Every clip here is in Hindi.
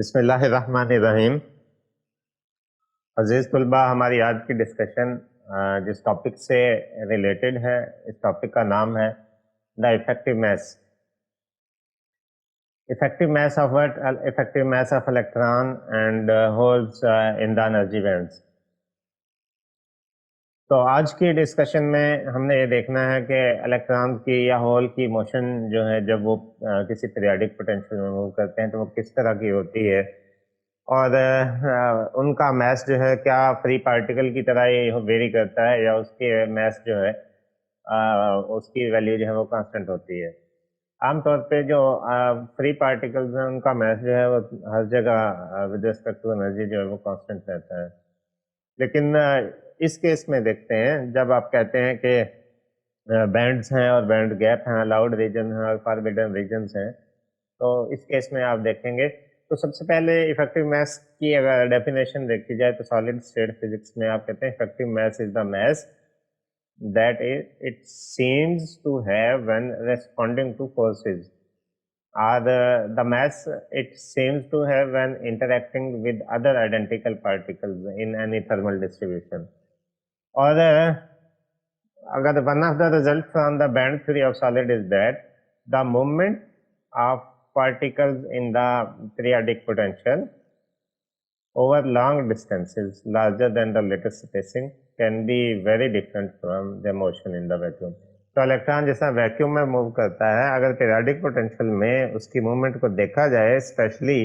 बिस्मिल्लाहिर्रहमानिर्रहीम। अजीज़ तलबा, हमारी आज की डिस्कशन जिस टॉपिक से रिलेटेड है, इस टॉपिक का नाम है the effective mass of what effective mass of electron and holes in the energy bands. तो आज की डिस्कशन में हमने ये देखना है कि इलेक्ट्रॉन की या होल की मोशन जो है, जब वो किसी पीरियोडिक पोटेंशियल में मूव करते हैं तो वो किस तरह की होती है, और उनका मैस जो है क्या फ्री पार्टिकल की तरह ये वेरी करता है या उसकी मैस जो है उसकी वैल्यू जो है वो कांस्टेंट होती है। आमतौर पे जो फ्री पार्टिकल्स हैं उनका मैस जो है वो हर जगह विद रिस्पेक्ट टू एनर्जी जो है वो कांस्टेंट रहता है। लेकिन इस केस में देखते हैं, जब आप कहते हैं कि बैंड्स हैं और बैंड गैप हैं, अलाउड रीजन है और फॉरबिडन रीजन्स हैं, तो इस केस में आप देखेंगे तो सबसे पहले इफेक्टिव मास की अगर डेफिनेशन देखी जाए तो सॉलिड स्टेट फिजिक्स में आप कहते हैं effective mass is the mass that it seems to have when responding to forces, or the mass it seems to have when interacting with other identical particles in any thermal distribution. और अगर one of the results from the band theory of solid is that the movement of particles in the periodic potential over long distances larger than the latest spacing can be very different from the motion in the vacuum. तो इलेक्ट्रॉन जैसा वैक्यूम में मूव करता है, अगर पीरियोडिक पोटेंशियल में उसकी मूवमेंट को देखा जाए, स्पेशली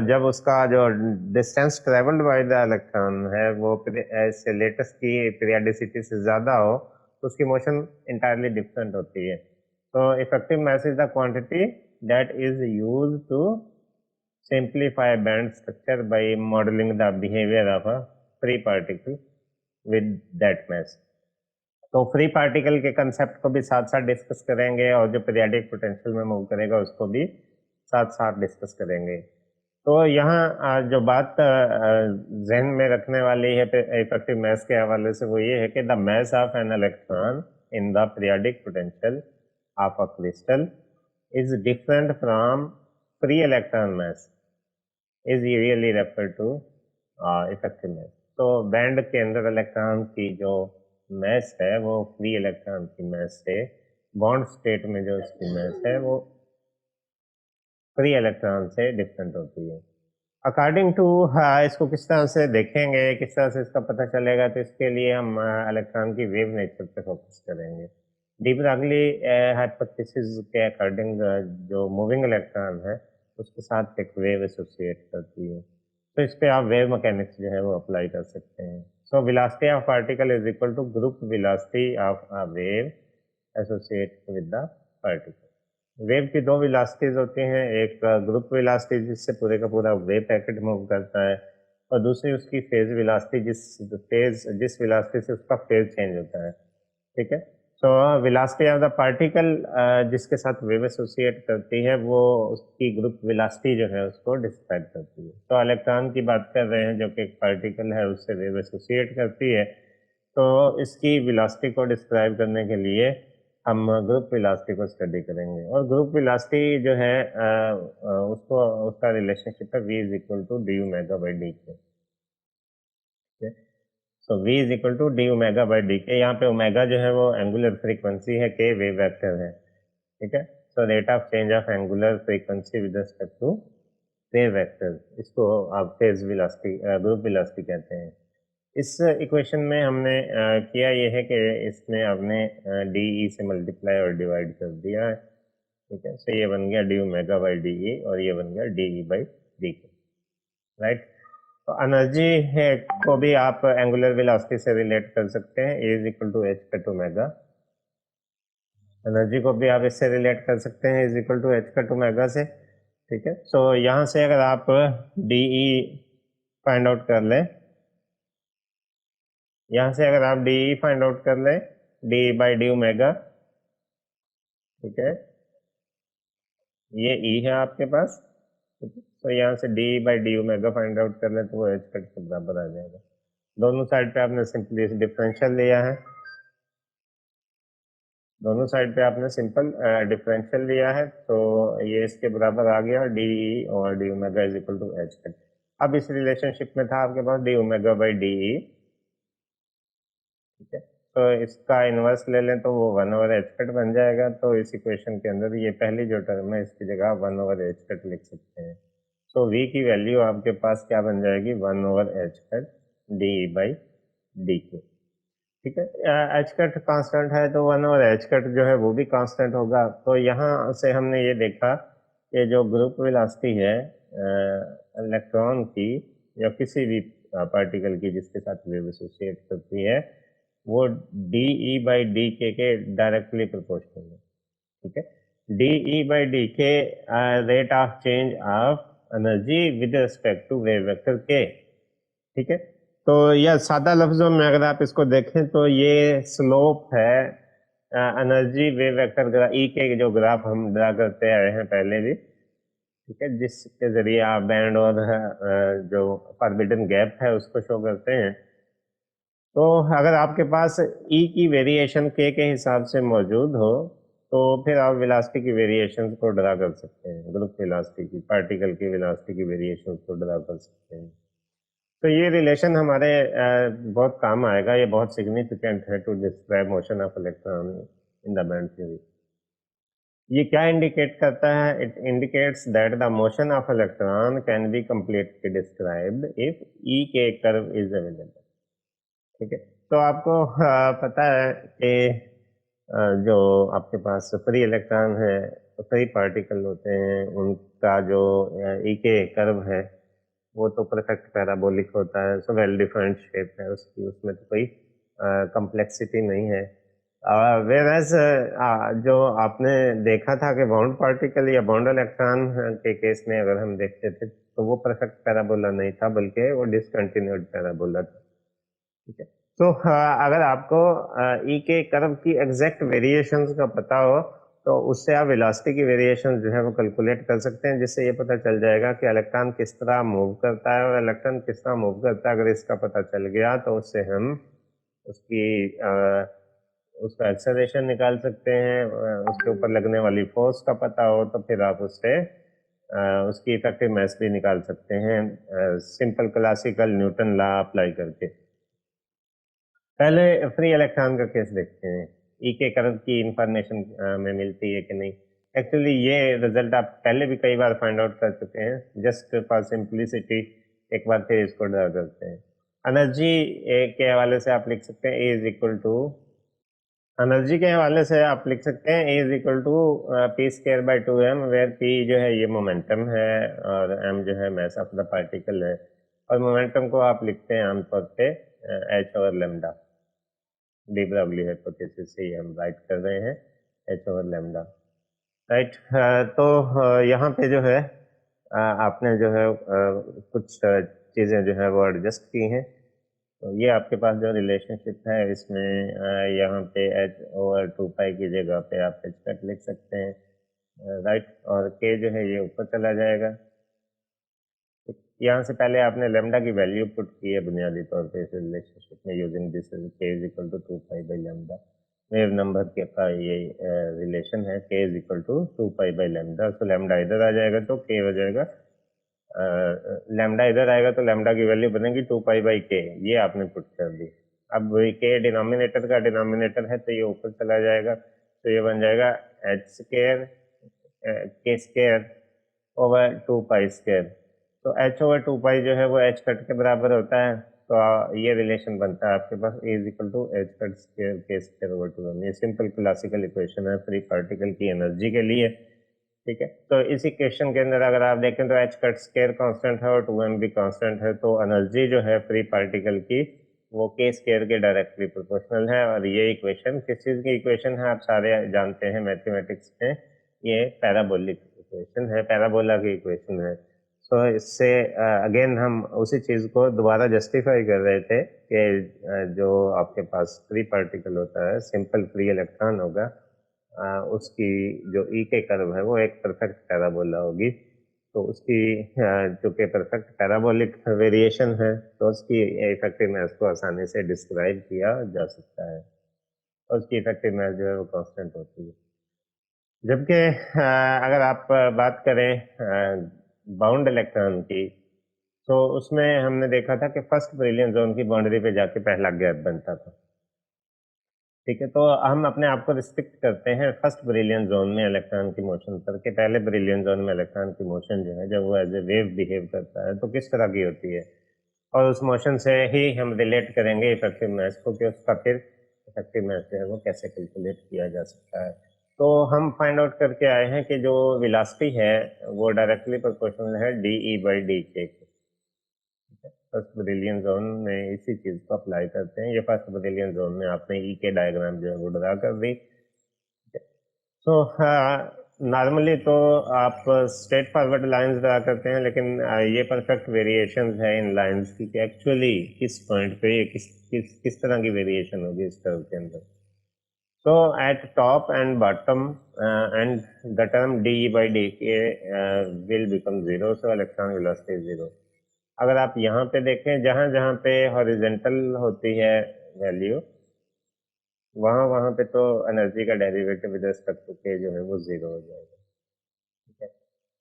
जब उसका जो distance travelled by the electron है वो इससे लेटेस्ट की पीरियोडिसिटी से ज़्यादा हो, तो उसकी मोशन इंटायरली डिफरेंट होती है। तो effective mass is the quantity that is used to simplify band structure by modeling the behavior of a free particle with that mass. तो फ्री पार्टिकल के कंसेप्ट को भी साथ साथ डिस्कस करेंगे और जो पीरियोडिक पोटेंशियल में मूव करेगा उसको भी साथ साथ डिस्कस करेंगे। तो यहाँ जो बात जहन में रखने वाली है इफेक्टिव मास के हवाले से वो ये है कि the mass of an electron in the periodic potential of a crystal is different from free electron mass is really refer to effective mass. तो बैंड के अंदर इलेक्ट्रॉन की जो मास है वो फ्री इलेक्ट्रॉन की मास से, बॉन्ड स्टेट में जो इसकी मास है वो फ्री इलेक्ट्रॉन से डिफरेंट होती है। अकॉर्डिंग टू इसको किस तरह से देखेंगे, किस तरह से इसका पता चलेगा, तो इसके लिए हम इलेक्ट्रॉन की वेव नेचर पे फोकस करेंगे। डी ब्रागली हाइपोथेसिस के अकॉर्डिंग जो मूविंग इलेक्ट्रॉन है उसके साथ एक वेव एसोसिएट करती है, तो इस पे आप वेव मैकेनिक्स जो है वो अप्लाई कर सकते हैं। So velocity of particle is equal to group velocity of a wave associate with the particle. Wave की दो वेलोसिटीज होती हैं, एक ग्रुप वेलोसिटी जिससे पूरे का पूरा वेव पैकेट मूव करता है, और दूसरी उसकी फेज वेलोसिटी जिस वेलोसिटी से उसका फेज चेंज होता है। ठीक है, सो वेलोसिटी ऑफ द पार्टिकल जिसके साथ वेव एसोसिएट करती है वो उसकी ग्रुप वेलोसिटी जो है उसको डिस्क्राइब करती है। तो इलेक्ट्रॉन की बात कर रहे हैं जो कि एक पार्टिकल है, उससे वेव एसोसिएट करती है, तो इसकी वेलोसिटी को डिस्क्राइब करने के लिए हम ग्रुप वेलोसिटी को स्टडी करेंगे। और ग्रुप वेलोसिटी जो है उसको उसका रिलेशनशिप है v is equal to d omega by d k. So v is equal to d omega by d k. यहाँ पे ओमेगा जो है वो एंगुलर फ्रीक्वेंसी है, के वेव वेक्टर है। ठीक है, so rate of change of angular frequency with respect to wave vector, इसको आप फेज वेलोसिटी ग्रुप वेलोसिटी कहते हैं। इस इक्वेशन में हमने किया ये है कि इसमें आपने डी ई से मल्टीप्लाई और डिवाइड कर दिया है। ठीक है, सो ये बन गया D omega by d E और ये बन गया डी ई बाई डी के। राइट, तो एनर्जी है को भी आप एंगुलर वेलोसिटी से रिलेट कर सकते हैं, E is equal to h cut omega. Energy को भी आप इससे रिलेट कर सकते हैं, is equal to h cut omega से। ठीक है, सो यहाँ से अगर आप डी ई फाइंड आउट कर लें, यहाँ से अगर आप डी ई फाइंड आउट कर लें, डी बाई डी ओमेगा, ठीक है, ये ई है आपके पास। ठीक है, तो यहाँ से D by D omega find out कर लें तो वो एच कट के बराबर आ जाएगा। दोनों साइड पे आपने सिंपली डिफरेंशियल लिया है, दोनों साइड पे आपने सिंपल डिफरेंशियल लिया है, तो ये इसके बराबर आ गया डी ई और d omega is equal to h cut. अब इस रिलेशनशिप में था आपके पास d omega by d E, ठीक है। तो इसका इनवर्स ले लें तो वो 1/h कट बन जाएगा। तो इस इक्वेशन के अंदर ये पहली जो टर्म है इसकी जगह 1/h कट लिख सकते हैं। तो v की वैल्यू आपके पास क्या बन जाएगी, 1/h cut D by d के, ठीक है। एच कट कांस्टेंट है तो 1/h कट जो है वो भी कांस्टेंट होगा। तो यहाँ से हमने ये देखा कि जो ग्रुप वेलोसिटी है इलेक्ट्रॉन की या किसी भी पार्टिकल की जिसके साथ वेव एसोसिएट करती है, वो d E by d k directly proportional है, ठीक है। D E by d k rate of change of energy with respect to wave vector के, ठीक है। तो यह सादा लफ्जों में अगर आप इसको देखें तो ये स्लोप है एनर्जी वेव वेक्टर ई के जो ग्राफ हम ड्रा करते आए हैं पहले भी, ठीक है, जिसके जरिए आप बैंड और जो फॉरबिडन गैप है उसको शो करते हैं। तो अगर आपके पास ई की वेरिएशन के हिसाब से मौजूद हो तो फिर आप वेलोसिटी की वेरिएशन को ड्रा कर सकते हैं, ग्रुप वेलोसिटी की, पार्टिकल की वेलोसिटी की वेरिएशन को ड्रा कर सकते हैं। तो ये रिलेशन हमारे बहुत काम आएगा, ये बहुत सिग्निफिकेंट है to describe motion of electron in the band theory. ये क्या इंडिकेट करता है, it indicates that the motion of electron can be completely described if E k curve is available, ठीक है। तो आपको पता है कि जो आपके पास फ्री इलेक्ट्रॉन है, फ्री पार्टिकल होते हैं, उनका जो ई के कर्व है वो तो परफेक्ट पैराबोलिक होता है, सो वेल डिफाइंड शेप है उसकी, उसमें तो कोई कम्प्लेक्सिटी नहीं है। वेरएज जो आपने देखा था कि बाउंड पार्टिकल या बाउंड इलेक्ट्रॉन के केस में अगर हम देखते थे तो वो परफेक्ट पैराबोला नहीं था बल्कि वो डिसकंटिन्यूड पैराबोला था, ठीक है। तो अगर आपको ई के कर्व की एग्जैक्ट वेरिएशंस का पता हो तो उससे आप वेलोसिटी की वेरिएशन जो है वो कैलकुलेट कर सकते हैं, जिससे ये पता चल जाएगा कि इलेक्ट्रॉन किस तरह मूव करता है और इलेक्ट्रॉन किस तरह मूव करता है। अगर इसका पता चल गया तो उससे हम उसकी उसका एक्सेलरेशन निकाल सकते हैं, उसके ऊपर लगने वाली फोर्स का पता हो तो फिर आप उससे उसकी इफेक्टिव मास भी निकाल सकते हैं simple classical Newton law apply करके। पहले फ्री इलेक्ट्रॉन का केस देखते हैं, ई के कर्व की इंफॉर्मेशन में मिलती है कि नहीं। एक्चुअली ये रिजल्ट आप पहले भी कई बार फाइंड आउट कर चुके हैं, जस्ट फॉर सिंप्लिसिटी एक बार फिर इसको ड्रा करते हैं। एनर्जी के हवाले से आप लिख सकते हैं E is equal to, energy के हवाले से आप लिख सकते हैं E is equal to p square by 2m, where p जो है ये मोमेंटम है और m जो है मास ऑफ द पार्टिकल है। और मोमेंटम को आप लिखते हैं आमतौर पे h over lambda, de Broglie hypothesis से हम राइट कर रहे हैं h ओवर लेमडा, राइट। तो यहाँ पे जो है आपने जो है कुछ चीज़ें जो है वो एडजस्ट की हैं। तो ये आपके पास जो रिलेशनशिप है इसमें यहाँ पे h ओवर 2 पाई की जगह पे आप h कट लिख सकते हैं, राइट। और k जो है ये ऊपर चला जाएगा। यहाँ से पहले आपने लेमडा की वैल्यू पुट की है बुनियादी तौर पे इस रिलेशनशिप में using this k is equal to 2 pi by lambda. Wave number k का ये रिलेशन है k is equal to 2 pi by lambda. तो लेमडा इधर आ जाएगा तो k हो जाएगा, लेमडा इधर आएगा तो लेमडा की वैल्यू बनेगी 2 पाई बाई के, ये आपने पुट कर दी। अब वही के डिनोमिनेटर का डिनोमिनेटर है तो ये ऊपर चला जाएगा, तो ये बन जाएगा H square k square over 2 pi square. तो एच ओवर 2 पाई जो है वो एच कट के बराबर होता है। तो ये रिलेशन बनता है आपके पास a is equal to h cut square k square over 2m। ये सिंपल क्लासिकल इक्वेशन है फ्री पार्टिकल की एनर्जी के लिए, ठीक है। तो इस इक्वेशन के अंदर अगर आप देखें तो एच कट स्केयर कांस्टेंट है और 2m भी कांस्टेंट है, तो एनर्जी जो है फ्री पार्टिकल की वो के स्केयर के डायरेक्टली प्रोपोर्शनल है। और ये इक्वेशन किस चीज़ की इक्वेशन है आप सारे जानते हैं मैथमेटिक्स में, ये पैराबोलिक इक्वेशन है, पैराबोला की इक्वेशन है। सो इससे अगेन हम उसी चीज़ को दोबारा जस्टिफाई कर रहे थे कि जो आपके पास फ्री पार्टिकल होता है, सिंपल फ्री इलेक्ट्रॉन होगा, उसकी जो ई के कर्व है वो एक परफेक्ट पैराबोला होगी। तो उसकी जो कि परफेक्ट पैराबोलिक वेरिएशन है तो उसकी इफेक्टिवनेस को आसानी से डिस्क्राइब किया जा सकता है। और उसकी इफेक्टिव मास जो है वो कांस्टेंट होती है। जबकि अगर आप बात करें बाउंड इलेक्ट्रॉन की, तो उसमें हमने देखा था कि फर्स्ट ब्रिलियन जोन की बाउंड्री पे जाके पहला गैप बनता था। ठीक है, तो हम अपने आप को रिस्ट्रिक्ट करते हैं फर्स्ट ब्रिलियन जोन में इलेक्ट्रॉन की मोशन पर, कि पहले ब्रिलियन जोन में इलेक्ट्रॉन की मोशन जो है, जब वो एज ए वेव बिहेव करता है तो किस तरह की होती है, और उस मोशन से ही हम रिलेट करेंगे इफेक्टिव मास को, कि उसका फिर इफेक्टिव मास जो है वो कैसे कैलकुलेट किया जा सकता है। तो हम फाइंड आउट करके आए हैं कि जो वेलोसिटी है वो डायरेक्टली प्रोपोर्शनल है डी ई बाई डी के। फर्स्ट ब्रिलियन जोन में इसी चीज को अप्लाई करते हैं। ये फर्स्ट ब्रिलियन जोन में आपने ई के डायग्राम जो है वो ड्रा कर दी। तो नॉर्मली तो आप स्ट्रेट फॉरवर्ड लाइंस ड्रा करते हैं, लेकिन ये परफेक्ट वेरिएशंस है इन लाइंस की, कि एक्चुअली किस पॉइंट पे ये किस तरह की वेरिएशन होगी इस कर्व के अंदर। So at top and bottom and the term dE by dk will become zero, so electron velocity is zero. अगर आप यहाँ पे देखें, जहाँ जहाँ पे हॉरिजेंटल होती है वैल्यू, वहाँ वहाँ पे तो एनर्जी का डेरिवेटिव विद रिस्पेक्ट टू के जो है वो जीरो हो जाएगा। ठीक है,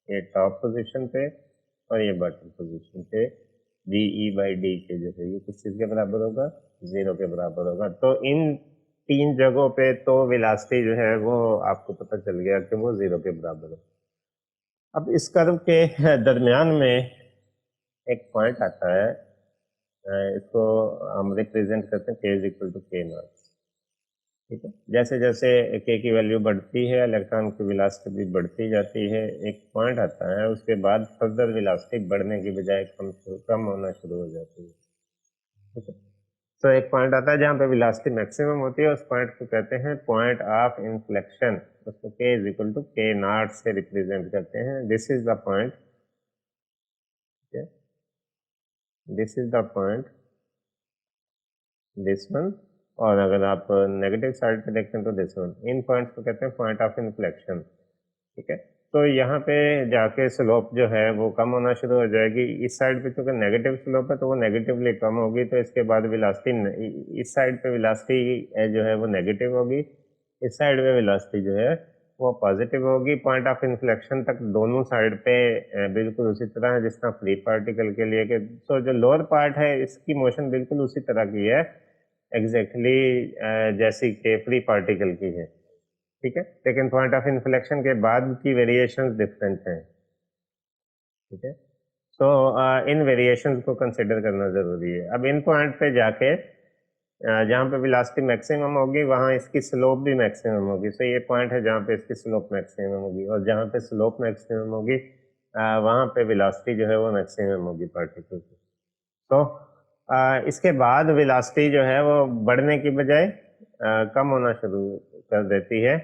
ये टॉप पोजीशन पे और ये बॉटम पोजीशन पे डी ई बाई डी के जो है ये किस चीज के बराबर होगा, जीरो के बराबर होगा। तो इन तीन जगहों पे तो वेलोसिटी जो है वो आपको पता चल गया कि वो जीरो के बराबर है। अब इस कर्व के दरमियान में एक पॉइंट आता है, इसको हम रिप्रेजेंट करते हैं के इज इक्वल टू के नॉट। ठीक है, जैसे जैसे के की वैल्यू बढ़ती है इलेक्ट्रॉन की वेलोसिटी भी बढ़ती जाती है। एक पॉइंट आता है, उसके बाद फर्दर वेलोसिटी बढ़ने की बजाय कम होना शुरू हो जाती है। ठीक है, तो एक पॉइंट आता है जहाँ पे वेलोसिटी मैक्सिमम होती है, उस पॉइंट को कहते हैं पॉइंट ऑफ इन्फ्लेक्शन। उसको के इज इक्वल टू के नॉट से रिप्रेजेंट करते हैं। This is the point, this is the point, this one, और अगर आप नेगेटिव साइड पे देखें तो दिस वन। इन पॉइंट्स को कहते हैं पॉइंट ऑफ इन्फ्लेक्शन। ठीक है, तो यहाँ पे जाके स्लोप जो है वो कम होना शुरू हो जाएगी। इस साइड पे चूंकि नेगेटिव स्लोप है तो वो नेगेटिवली कम होगी, तो इसके बाद वेलोसिटी इस साइड पे वेलोसिटी जो है वो नेगेटिव होगी, इस साइड पे वेलोसिटी जो है वो पॉजिटिव होगी। पॉइंट ऑफ इन्फ्लेक्शन तक दोनों साइड पे बिल्कुल उसी तरह है जिस तरह फ्री पार्टिकल के लिए के। तो जो लोअर पार्ट है इसकी मोशन बिल्कुल उसी तरह की है एग्जैक्टली जैसी कि फ्री पार्टिकल की है। ठीक है, लेकिन पॉइंट ऑफ इन्फ्लेक्शन के बाद की वेरिएशंस डिफरेंट हैं। ठीक है, तो इन वेरिएशंस को कंसिडर करना जरूरी है। अब इन पॉइंट पे जाके जहाँ पे वेलोसिटी मैक्सिमम होगी वहाँ इसकी स्लोप भी मैक्सिमम होगी। तो ये पॉइंट है जहाँ पे इसकी स्लोप मैक्सिमम होगी, और जहाँ पे स्लोप मैक्सिमम होगी वहाँ पे वेलोसिटी जो है वो मैक्सिमम होगी पार्टिकल की। तो इसके बाद वेलोसिटी जो है वो बढ़ने की बजाय कम होना शुरू कर देती है।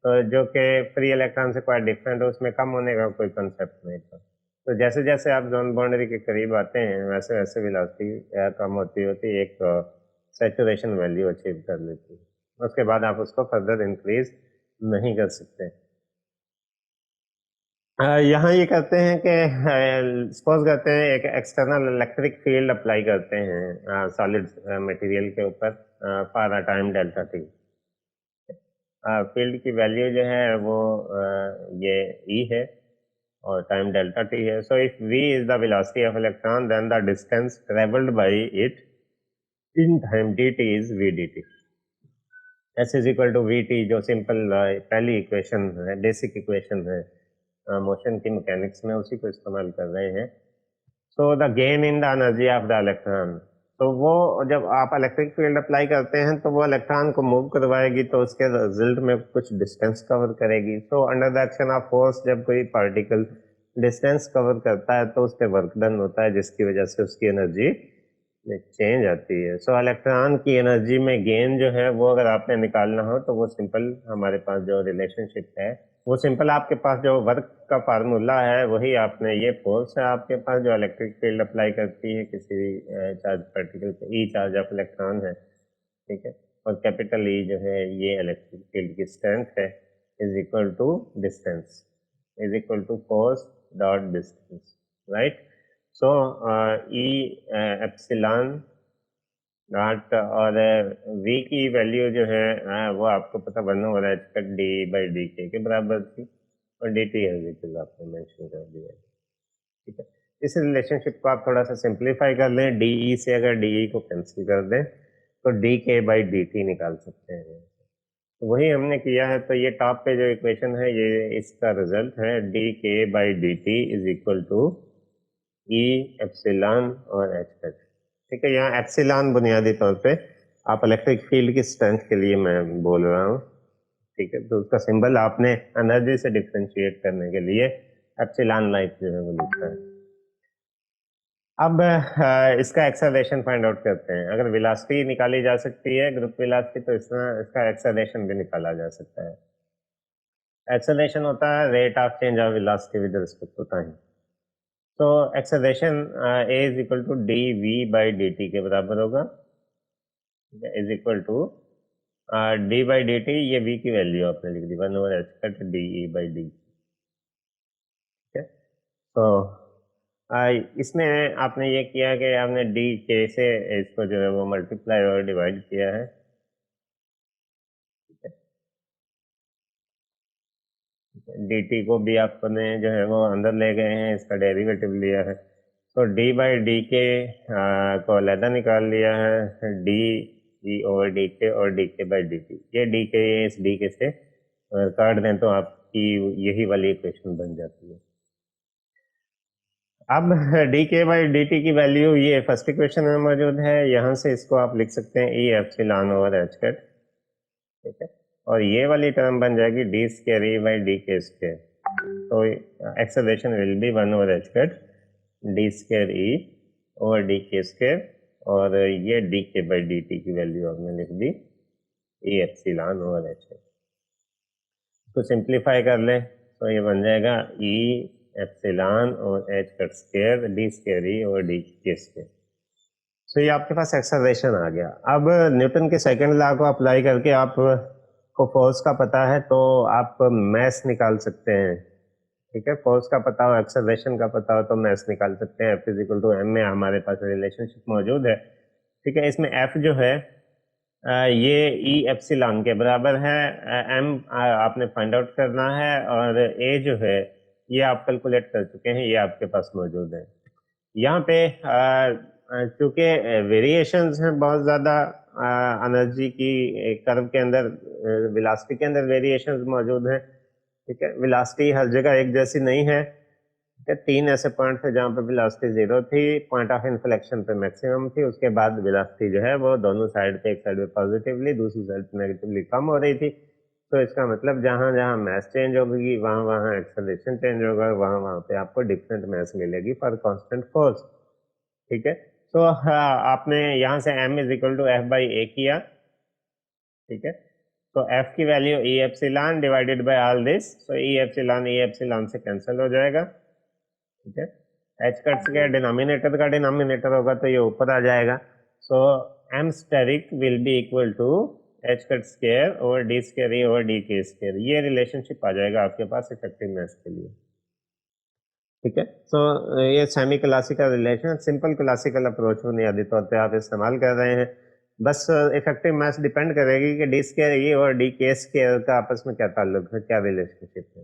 तो जो कि फ्री इलेक्ट्रॉन से क्वाइट डिफरेंट है, उसमें कम होने का कोई कंसेप्ट नहीं था। तो जैसे जैसे आप जोन बाउंड्री के करीब आते हैं वैसे वैसे वेलोसिटी कम होती होती एक सैचुरेशन वैल्यू अचीव कर लेती है। उसके बाद आप उसको फर्दर इंक्रीज नहीं कर सकते। यहाँ ये करते हैं कि सपोज करते हैं एक एक्सटर्नल इलेक्ट्रिक फील्ड अप्लाई करते हैं सॉलिड मटेरियल के ऊपर for a time delta T. Field की वैल्यू जो है वो ये ई है और टाइम डेल्टा टी है। So if v is the velocity of electron then the distance travelled by it in time dt is v dt। s is equal to v t, जो सिंपल पहली इक्वेशन है, बेसिक इक्वेशन है मोशन की मैकेनिक्स में, उसी को इस्तेमाल कर रहे हैं। So the gain in the energy of the electron, तो वो जब आप इलेक्ट्रिक फील्ड अप्लाई करते हैं तो वो इलेक्ट्रॉन को मूव करवाएगी, तो उसके रिजल्ट में कुछ डिस्टेंस कवर करेगी। So under the action of force जब कोई पार्टिकल डिस्टेंस कवर करता है तो उस पर वर्क डन होता है, जिसकी वजह से उसकी एनर्जी में चेंज आती है। सो इलेक्ट्रॉन की एनर्जी में गेन जो है वो अगर आपने निकालना हो तो वो सिंपल हमारे पास जो रिलेशनशिप है वो सिंपल, आपके पास जो वर्क का फार्मूला है वही आपने, ये फोर्स है आपके पास जो इलेक्ट्रिक फील्ड अप्लाई करती है किसी भी चार्ज पार्टिकल पे, ई चार्ज ऑफ इलेक्ट्रॉन है। ठीक है, और कैपिटल ई जो है ये इलेक्ट्रिक फील्ड की स्ट्रेंथ है, is equal to distance, is equal to force dot distance, right. So E epsilon naught और v की वैल्यू जो है वो आपको पता बनना हो रहा है इसका डी बाई डी के बराबर थी और डी टी हेजिकल आपने मेंशन कर दिया है। ठीक है, इस रिलेशनशिप को आप थोड़ा सा सिंप्लीफाई कर लें, डी से अगर डी को कैंसिल कर दें तो D k by d T निकाल सकते हैं। तो वही हमने किया है, तो ये टॉप पे जो इक्वेशन है ये इसका रिजल्ट है, d k by d t is equal to E epsilon और एच एच। ठीक है, यहाँ एप्सिलॉन बुनियादी तौर पे आप इलेक्ट्रिक फील्ड की स्ट्रेंथ के लिए मैं बोल रहा हूँ। ठीक है, तो उसका सिंबल आपने एनर्जी से डिफ्रेंशिएट करने के लिए एप्सिलॉन लाइक जो है वो लिखा है। अब इसका एक्सेलरेशन फाइंड आउट करते हैं। अगर वेलोसिटी निकाली जा सकती है ग्रुप वेलोसिटी, तो इसका एक्सेलरेशन भी निकाला जा सकता है। एक्सेलरेशन होता है rate of change of velocity with respect to time. तो acceleration a is equal to d v by d t के बराबर होगा, is equal to d by d t, ये वी की वैल्यू आपने लिख दी 1/h cut d E by d. ठीक है, तो इसमें आपने ये किया कि आपने डी के से इसको जो है वो मल्टीप्लाई और डिवाइड किया है। डी टी को भी आपने जो है वो अंदर ले गए हैं, इसका डेरिवेटिव लिया है। तो डी बाई डी के को अलहदा निकाल लिया है, डी ई ओवर डी के और d k by d t. ये डी के इस डी के से काट दें तो आपकी यही वाली इक्वेशन बन जाती है। अब D k by d t की वैल्यू ये फर्स्ट इक्वेशन में मौजूद है, यहाँ से इसको आप लिख सकते हैं E epsilon over h cut. ठीक है, और ये वाली टर्म बन जाएगी d square E by d k square. तो acceleration will be 1/h cut d square E over d k square, और ये d k by d t की वैल्यू आपने लिख दी ई एप्सिलॉन ओवर एच। तो सिंप्लीफाई कर ले तो ये बन जाएगा ई एप्सिलॉन और h cut square d square ई और डी के स्क्वायर। तो ये आपके पास एक्सेलरेशन आ गया। अब न्यूटन के सेकंड लॉ को अप्लाई करके आप को फोर्स का पता है तो आप मैस निकाल सकते हैं। ठीक है, फोर्स का पता हो, एक्सेलरेशन का पता हो तो मैस निकाल सकते हैं। F is equal to m में हमारे पास रिलेशनशिप मौजूद है। ठीक है, इसमें एफ जो है ये ई एप्सिलॉन के बराबर है, एम आपने फाइंड आउट करना है, और ए जो है ये आप कैलकुलेट कर चुके हैं, ये आपके पास मौजूद है। यहाँ पे चूंकि वेरिएशंस हैं बहुत ज़्यादा एनर्जी की कर्व के अंदर, वेलोसिटी के अंदर वेरिएशंस मौजूद हैं। ठीक है, वेलोसिटी हर जगह एक जैसी नहीं है। ठीक है, 3 ऐसे पॉइंट थे जहाँ पे वेलोसिटी 0 थी, पॉइंट ऑफ इन्फ्लेक्शन पे मैक्सिमम थी, उसके बाद वेलोसिटी जो है वो दोनों साइड पे, एक साइड पे पॉजिटिवली दूसरी साइड पे नेगेटिवली कम हो रही थी। तो इसका मतलब जहाँ जहाँ मैस चेंज होगी वहाँ वहाँ एक्सेलरेशन चेंज होगा, वहाँ वहाँ पे आपको डिफरेंट मैस मिलेगी फॉर कांस्टेंट फोर्स। ठीक है, तो आपने यहाँ से m is equal to f by a किया। ठीक है, तो f की वैल्यू E epsilon divided by all this, so E epsilon से कैंसिल हो जाएगा। ठीक है, h कट स्क्वायर डिनोमिनेटर का डिनोमिनेटर होगा तो ये ऊपर आ जाएगा। So m asterisk will be equal to h cut square over d square A over d k square. ये रिलेशनशिप आ जाएगा आपके पास इफेक्टिव मैस के लिए। ठीक है, तो ये semi classical relation, simple classical approach बुनियादी तौर पे आप इस्तेमाल कर रहे हैं। बस इफेक्टिव मैथ डिपेंड करेगी कि डी स्क्वायर ई और डी के स्क्वायर का आपस में क्या ताल्लुक है, क्या रिलेशनशिप है।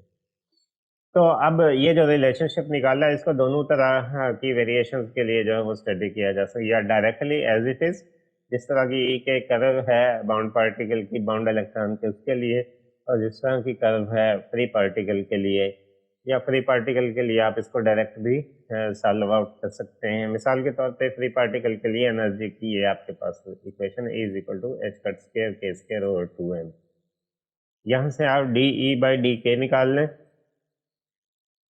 तो अब ये जो रिलेशनशिप निकाला है इसको दोनों तरह की वेरिएशन के लिए जो है वो स्टडी किया जा सकता है, या डायरेक्टली एज इट इज, जिस तरह की ई के कर्व है बाउंड पार्टिकल की, बाउंड इलेक्ट्रॉन के, उसके लिए, और जिस तरह की कर्व है फ्री पार्टिकल के लिए, या फ्री पार्टिकल के लिए आप इसको डायरेक्ट भी सॉल्व आउट कर सकते हैं। मिसाल के तौर पे फ्री पार्टिकल के लिए एनर्जी की ये आपके पास equation E is equal to h cut square k square over 2m। यहाँ से आप डी ई बाई डी के निकाल लें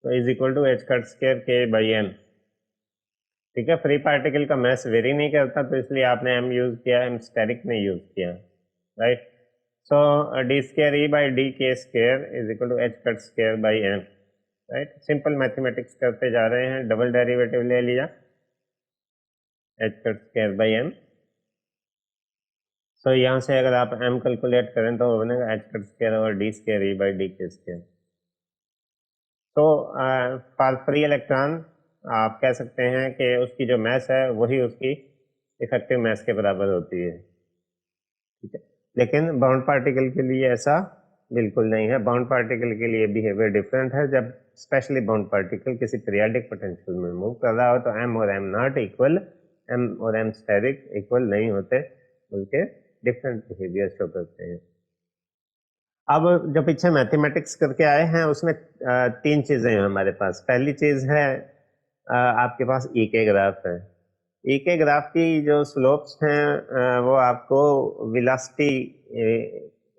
तो is equal to h cut square k by m. ठीक है, फ्री पार्टिकल का मैस वेरी नहीं करता तो इसलिए आपने एम यूज किया, एम स्टेरिक ने यूज किया, right. So d square E by d k square is equal to h cut square by m, right. Simple mathematics करते जा रहे हैं, डबल डेरिवेटिव ले लिया, h cut square by m. So यहाँ से अगर आप एम कैलकुलेट करें तो वो बनेगा एच कट स्क्वायर और D square E by d k square. तो फॉर फ्री इलेक्ट्रॉन आप कह सकते हैं कि उसकी जो मैस है वही उसकी इफेक्टिव मास के बराबर होती है, ठीक है। लेकिन बाउंड पार्टिकल के लिए ऐसा बिल्कुल नहीं है। बाउंड पार्टिकल के लिए बिहेवियर डिफरेंट है। जब स्पेशली बाउंड पार्टिकल किसी पीरियाडिक पोटेंशियल में मूव कर रहा हो तो एम और एम नॉट इक्वल, एम और एम स्टेरिक इक्वल नहीं होते, बल्कि डिफरेंट बिहेवियर शो करते हैं। अब जो पीछे मैथमेटिक्स करके आए हैं उसमें तीन चीजें हैं हमारे पास। पहली चीज है आपके पास ई के ग्राफ है। ई के ग्राफ की जो स्लोप्स हैं वो आपको वेलोसिटी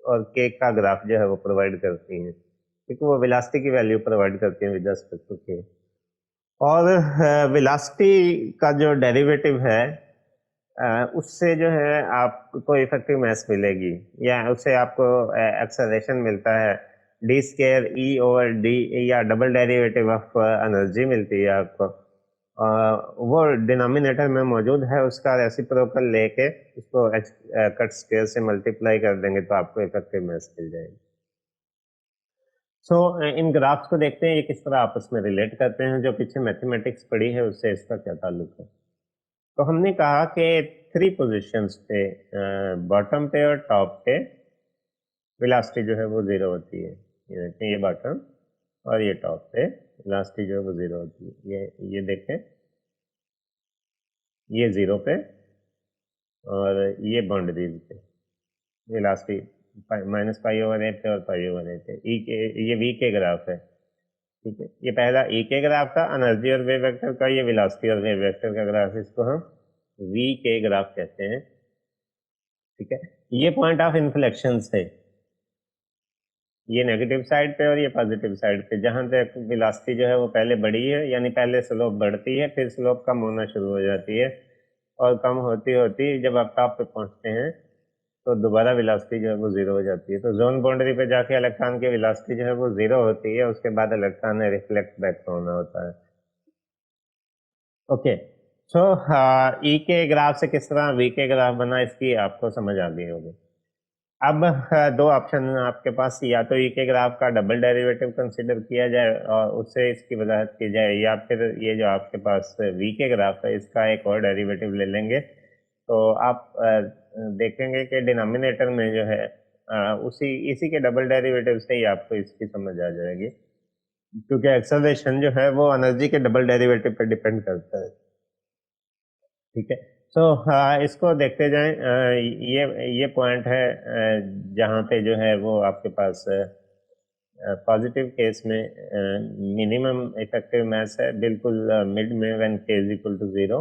और के का ग्राफ जो है वो प्रोवाइड करती हैं, क्योंकि वो वेलोसिटी की वैल्यू प्रोवाइड करती है विद रिस्पेक्ट टू के। और वेलोसिटी का जो डेरिवेटिव है उससे जो है आपको इफेक्टिव मास मिलेगी, या उससे आपको एक्सेलरेशन मिलता है, डी स्केयर ई ओवर डी, या डबल डेरिवेटिव ऑफ एनर्जी मिलती है आपको। वो डिनोमिनेटर में मौजूद है, उसका रेसिप्रोकल लेके उसको कट स्क्वायर से मल्टीप्लाई कर देंगे तो आपको इफेक्टिव मास मिल जाएगी। सो इन ग्राफ्स को देखते हैं ये किस तरह आपस में रिलेट करते हैं। जो पीछे मैथमेटिक्स पढ़ी है उससे इसका क्या ताल्लुक है। तो हमने कहा कि 3 पोजीशंस पे, बॉटम पे और टॉप पे वेलोसिटी जो है वो जीरो होती है। ये देखें, ये बॉटम और ये टॉप पे वेलोसिटी जो है वो जीरो होती है। ये देखें, ये जीरो पे और ये बाउंड्रीज पे वेलोसिटी माइनस पाई ओवर ए पे और पाई ओवर ए पे। ये वी के ग्राफ है, ठीक है। ये पहला ई के ग्राफ था एनर्जी और वेव वेक्टर का, ये वेलोसिटी और वेव वेक्टर का ग्राफ, इसको हम वी के ग्राफ कहते हैं, ठीक है। ये पॉइंट ऑफ इन्फ्लेक्शन है, ये नेगेटिव साइड पे और ये पॉजिटिव साइड पे। जहां तक वेलोसिटी जो है वो पहले बढ़ी है, यानी पहले स्लोप बढ़ती है, फिर स्लोप कम होना शुरू हो जाती है, और कम होती होती जब आप टॉप पे पहुंचते हैं तो दोबारा वेलोसिटी जो है वो जीरो हो जाती है। तो जोन बाउंड्री पे जाके इलेक्ट्रॉन की वेलोसिटी जो है वो जीरो होती है, उसके बाद इलेक्ट्रॉन ने रिफ्लेक्ट बैक होना होता है। ओके, सो ई के ग्राफ से किस तरह वी के ग्राफ बना, इसकी आपको समझ आ गई होगी। अब दो ऑप्शन आपके पास, या तो ई के ग्राफ का डबल डेरिवेटिव कंसिडर किया जाए और उससे इसकी वजाहत की जाए, या फिर ये जो आपके पास वी के ग्राफ है इसका एक और डेरिवेटिव ले लेंगे। तो आप देखेंगे कि डिनोमिनेटर में जो है उसी इसी के डबल डेरिवेटिव से ही आपको इसकी समझ आ जाएगी, क्योंकि एक्सेलरेशन जो है वो एनर्जी के डबल डेरिवेटिव पर डिपेंड करता है, ठीक है। सो इसको देखते जाएं। ये पॉइंट है जहाँ पे जो है वो आपके पास पॉजिटिव केस में मिनिमम इफेक्टिव मास है, बिल्कुल मिड में व्हेन के इज इक्वल टू जीरो।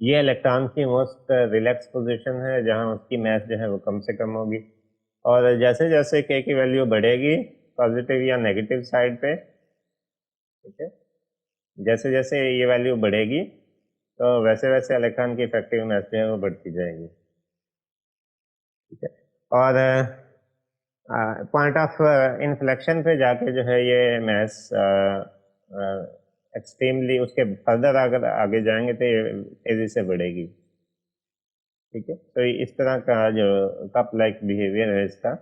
ये इलेक्ट्रॉन की मोस्ट रिलैक्स पोजीशन है जहाँ उसकी मास जो है वो कम से कम होगी, और जैसे जैसे के की वैल्यू बढ़ेगी पॉजिटिव या नेगेटिव साइड पे, ठीक है, जैसे जैसे ये वैल्यू बढ़ेगी तो वैसे वैसे इलेक्ट्रॉन की इफेक्टिव मास जो है वो बढ़ती जाएगी, ठीक है। और पॉइंट ऑफ इन्फ्लेक्शन पे जाके जो है ये मास एक्सट्रीमली, उसके फर्दर अगर आगे जाएंगे तो ये तेजी से बढ़ेगी, ठीक है। तो इस तरह का जो कप लाइक बिहेवियर है इसका,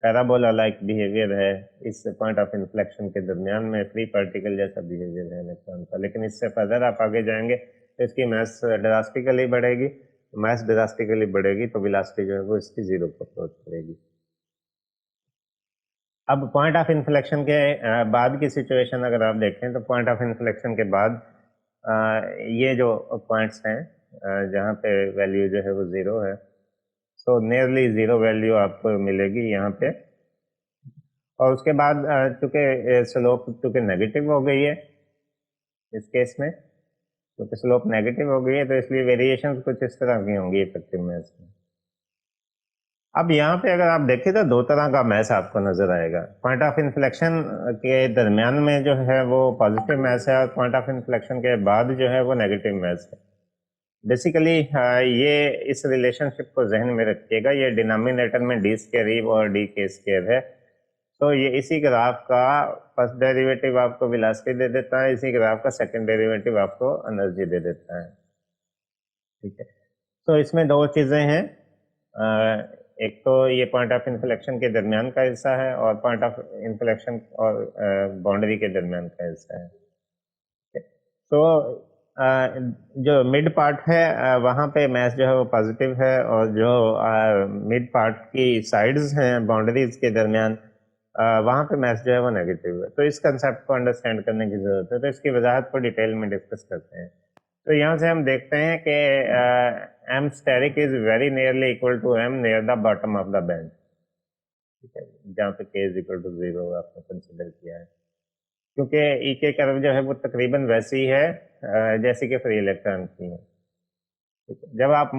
पैराबोला लाइक बिहेवियर है, इस पॉइंट ऑफ इन्फ्लेक्शन के दरमियान में फ्री पार्टिकल जैसा बिहेवियर है इलेक्ट्रॉन का। लेकिन इससे फर्दर आप आगे जाएंगे तो इसकी मास ड्रास्टिकली बढ़ेगी, मास ड्रास्टिकली बढ़ेगी तो वेलोसिटी जो है वो इसकी जीरो को अप्रोच करेगी। अब पॉइंट ऑफ इन्फ्लेक्शन के बाद की सिचुएशन अगर आप देखें तो पॉइंट ऑफ इन्फ्लेक्शन के बाद ये जो पॉइंट्स हैं जहाँ पे वैल्यू जो है वो जीरो है, सो नियरली जीरो वैल्यू आपको मिलेगी यहाँ पे। और उसके बाद चूंकि स्लोप चूंकि नेगेटिव हो गई है इस केस में, क्योंकि स्लोप नेगेटिव हो गई है तो इसलिए वेरिएशन कुछ इस तरह की होंगी इफेक्टिव मास में। अब यहाँ पे अगर आप देखें तो दो तरह का मैस आपको नजर आएगा। पॉइंट ऑफ इन्फ्लेक्शन के दरमियान में जो है वो पॉजिटिव मैस है, और पॉइंट ऑफ इन्फ्लेक्शन के बाद जो है वो नेगेटिव मैस है। बेसिकली ये इस रिलेशनशिप को जहन में रखिएगा, ये डिनोमिनेटर में डी स्क्वायर ई और डी के स्क्वायर है। तो ये इसी ग्राफ का फर्स्ट डेरिवेटिव आपको वेलोसिटी दे देता है, इसी ग्राफ का सेकंड डेरिवेटिव आपको एनर्जी दे देता है, ठीक है। तो इसमें दो चीज़ें हैं, एक तो ये पॉइंट ऑफ इन्फ्लेक्शन के दरमियान का हिस्सा है, और पॉइंट ऑफ इन्फ्लेक्शन और बाउंड्री के दरमियान का हिस्सा है, ठीक है। तो जो मिड पार्ट है वहाँ पे मास जो है वो पॉजिटिव है, और जो मिड पार्ट की साइड्स हैं बाउंड्रीज के दरमियान वहाँ पे मास जो है वो नेगेटिव है। तो इस कंसेप्ट को अंडरस्टैंड करने की ज़रूरत है, तो इसकी वजाहत को डिटेल में डिस्कस करते हैं। तो यहाँ से हम देखते हैं कि m asterisk is very nearly equal to m near the bottom of the band, ठीक है, जहाँ पे के इज इक्वल टू 0 आपने कंसिडर किया है, क्योंकि ई के कर्व जो है वो तकरीबन वैसी है जैसी कि फ्री इलेक्ट्रॉन की है। ठीक है, जब आप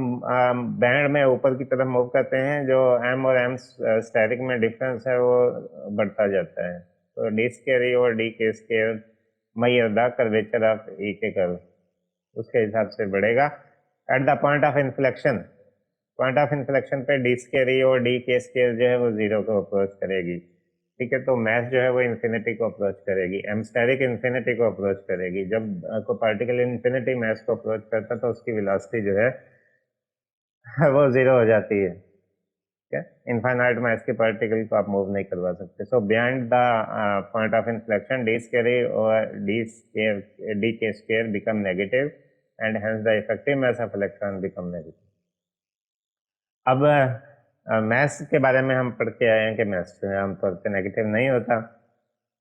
बैंड में ऊपर की तरफ मूव करते हैं, जो एम और एम स्टैटिक में डिफरेंस है वो बढ़ता जाता है। तो डी स्केयर और d k square may the curvature of E k curve उसके हिसाब से बढ़ेगा। At the point of inflection, point of inflection पे डी स्केयर और डी के स्केयर जो है वो 0 को अप्रोच करेगी। ठीक है, तो मैथ जो है वो इन्फिनिटी को अप्रोच करेगी, एम स्टेरिक इन्फिनिटी को अप्रोच करेगी। जब कोई पार्टिकल इन्फिनिटी मैथ को अप्रोच करता है तो उसकी वेलोसिटी जो है वो 0 हो जाती है। ठीक है, इनफाइनाइट मैथ के पार्टिकल को आप मूव नहीं करवा सकते। सो beyond the point of inflection D square और d k square become negative and hence the effective mass of electron become negative. अब मैथ्स के बारे में हम पढ़ के आए हैं कि मैथ्स जो है आमतौर पर नेगेटिव नहीं होता।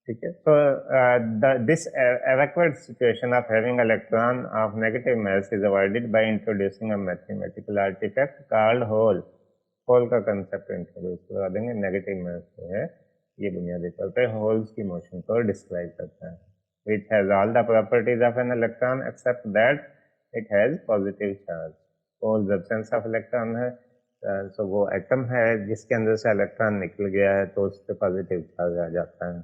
ठीक है, तो this awkward situation of having electron of negative mass is avoided by introducing a mathematical artifact called hole. Hole का कंसेप्ट इंट्रोड्यूस करा देंगे। नेगेटिव मैस जो है ये बुनियादी तौर पे होल्स की मोशन को डिस्क्राइब करता है, which has all the properties of an electron except that it has positive charge. Holes absence of electron है, सो वो एटम है जिसके अंदर से इलेक्ट्रॉन निकल गया है तो उस पर पॉजिटिव चार्ज आ जाता है।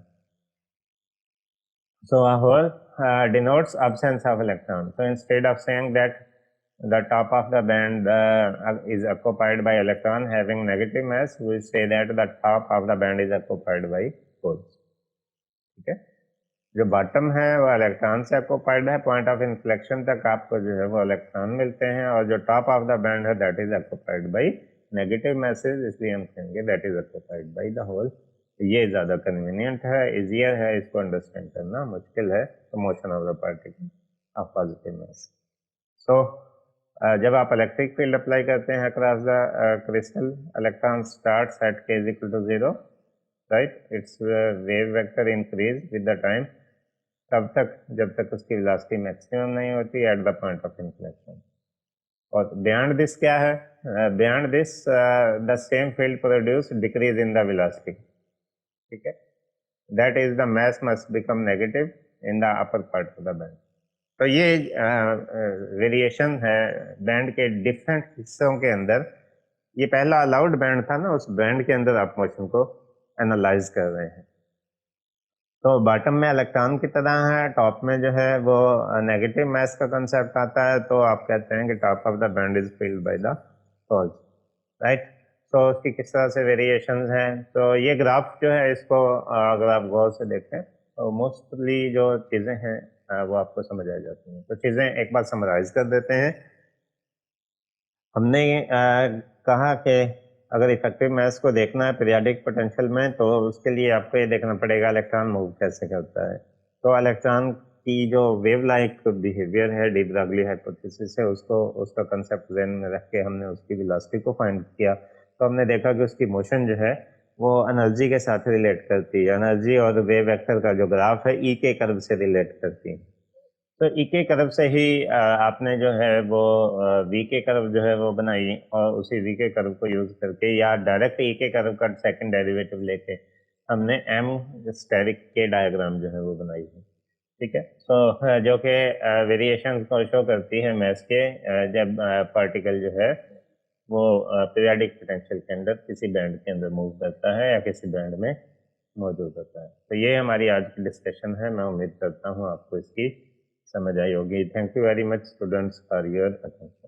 So a hole denotes absence of electron. So instead of saying that the top of the band is occupied by electron having negative mass, we say that the top of the band is occupied by holes. ठीक है, जो बॉटम है वो इलेक्ट्रॉन से ऑक्यूपाइड है, पॉइंट ऑफ इन्फ्लेक्शन तक आपको जो है वो इलेक्ट्रॉन मिलते हैं, और जो टॉप ऑफ द बैंड है that is occupied by negative masses, इसलिए हम कहेंगे that is occupied by the hole. ये ज़्यादा कन्वीनियंट है, इजियर है, इसको अंडरस्टैंड करना मुश्किल है। तो motion of the particle of positive mass. So जब आप इलेक्ट्रिक फील्ड अप्लाई करते हैं across the crystal, electron starts at k is equal to 0, right, its wave vector increase with the time, तब तक जब तक उसकी वेलोसिटी मैक्सिमम नहीं होती at the point of inflection. और बियॉन्ड दिस क्या है, beyond this the same field produce decrease in the velocity. ठीक है, that is the mass must become negative in the upper part of the band. तो ये वेरिएशन है बैंड के डिफरेंट हिस्सों के अंदर। ये पहला अलाउड बैंड था ना, उस बैंड के अंदर आप मोशन को एनालाइज कर रहे हैं। तो बॉटम में इलेक्ट्रॉन की तरह है, टॉप में जो है वो नेगेटिव मास का कंसेप्ट आता है, तो आप कहते हैं कि top of the band is filled by the holes, right. तो उसकी किस तरह से वेरिएशंस हैं, तो ये ग्राफ जो है इसको अगर आप गौर से देखें तो मोस्टली जो चीज़ें हैं वो आपको समझ आ जाती हैं। तो चीज़ें एक बार समराइज कर देते हैं। हमने कहा कि अगर इफेक्टिव मास को देखना है पीरियोडिक पोटेंशियल में, तो उसके लिए आपको ये देखना पड़ेगा इलेक्ट्रॉन मूव कैसे करता है। तो इलेक्ट्रॉन की जो वेव लाइक बिहेवियर है डी ब्रॉगली हाइपोथेसिस है, उसको उसका कंसेप्ट ज़हन में रख के हमने उसकी वेलोसिटी को फाइंड किया। तो हमने देखा कि उसकी मोशन जो है वो एनर्जी के साथ रिलेट करती है, एनर्जी और वेव वेक्टर का जो ग्राफ है ई के कर्व से रिलेट करती है। तो ई के कर्व से ही आपने जो है वो वी के कर्व जो है वो बनाई, और उसी वी के कर्व को यूज करके या डायरेक्ट ई के कर्व का सेकंड डेरिवेटिव लेके हमने एम स्टेरिक के डायग्राम जो है वो बनाई है। ठीक है, तो जो कि वेरिएशन को शो करती है मैस के जब पार्टिकल जो है वो पीरियोडिक पोटेंशियल के अंदर किसी बैंड के अंदर मूव करता है या किसी बैंड में मौजूद होता है। तो ये हमारी आज की डिस्कशन है। मैं उम्मीद करता हूँ आपको इसकी समझ आई होगी। Thank you very much students for your attention.